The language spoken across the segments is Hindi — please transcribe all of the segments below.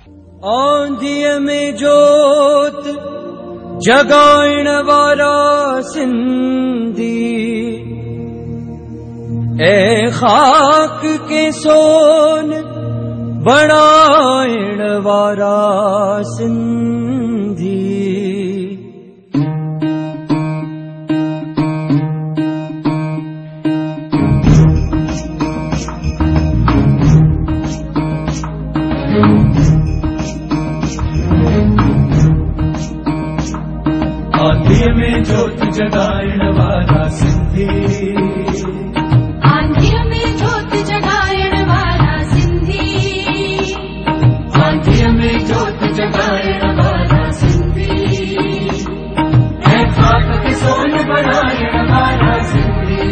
आंधिया में जोत जगाइण वारा सिंधी, ए खाक के सोन बनाइण वारा सिंधी। आंधिया में जोत जगाइण वारा सिंधी, आंधिया में जोत जगाइण वारा सिंधी, आंधिया में जोत जगाइण वारा सिंधी, है खाक के सोन बनाइण वारा सिंधी।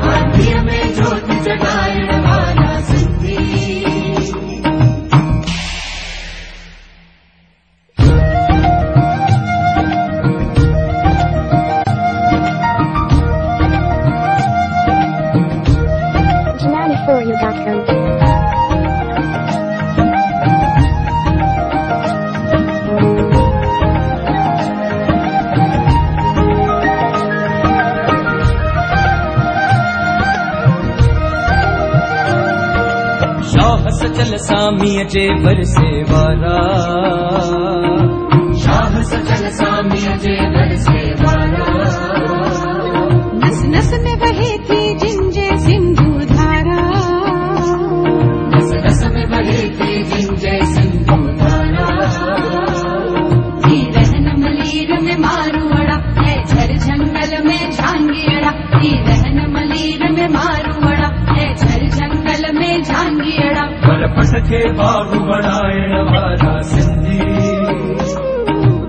आंधिया में जोत जगाइण वारा सिंधी। शाह सचल सामीअ जे बरसे वारा, शाह सचल सामीअ जे बरसे वारा, नस नस में बहे थी जिंजे सिंधु धारा, नस नस में बहे थी जिंजे सिंधु धारा। थी रहन मलीर में मारुअड़ा, है झर जंगल में झांगियड़ा, थी रहन मलीर में मारुअड़ा, है झर जंगल में झांगियड़ा। पट के बाबू बनाइण वारा सिंधी,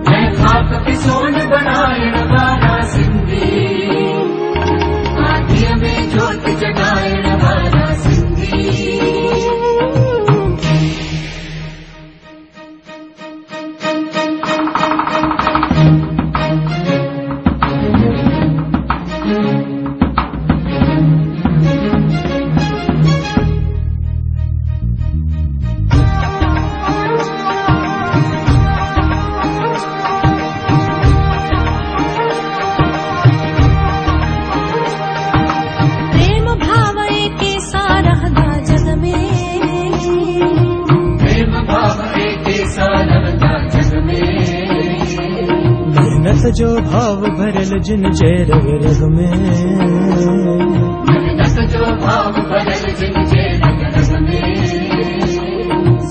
है खाक के सोन बनाइण वारा सिंधी। आंधिया में जोत जगाइण वारा सिंधी। मेहनत जो भाव भरल जिन जे रग रग में, मेहनत जो भाव भरल जिन जे रग रग में।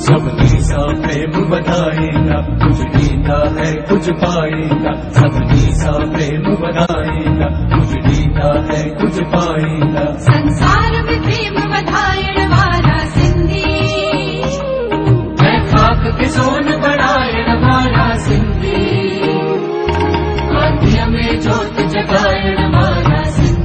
सबनी सा प्रेम बनाएगा, कुछ दीता है कुछ पाएगा। सबनी सा प्रेम बनाएगा, कुछ दीता है कुछ पाएगा। संसार में प्रेम बधाइण वारा सिंधी, है खाक के सोन बनाइण वारा सिंधी। आंधिया में जोत जगाइण वारा सिंधी।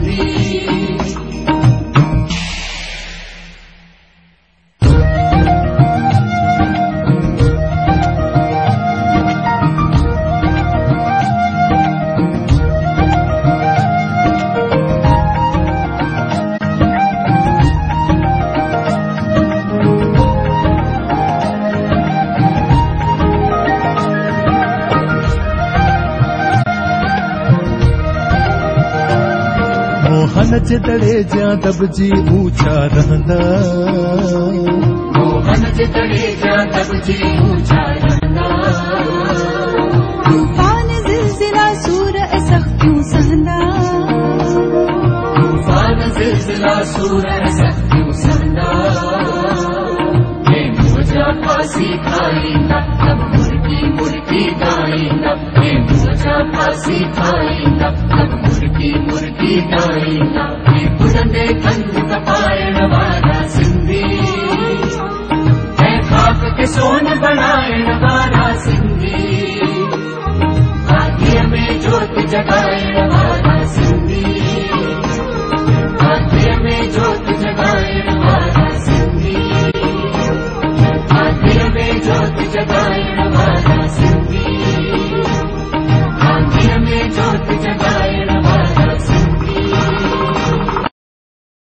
मोहन जे दड़े जा दबजी ऊंचा रहंदा, मोहन जे दड़े जा दबजी ऊंचा रहंदा। तूफान जिलजिला सूर सख्तियों सहंदा, तूफान जिलजिला सूर सख्तियों सहंदा। हे मुझा फांसी खाईंदा, तब मुर्गी मुर्गी गाईंदा। हे मुझा फांसी खाईंदा, तब मुर्गी मुर्गी गाईंदा। हे बुलंदे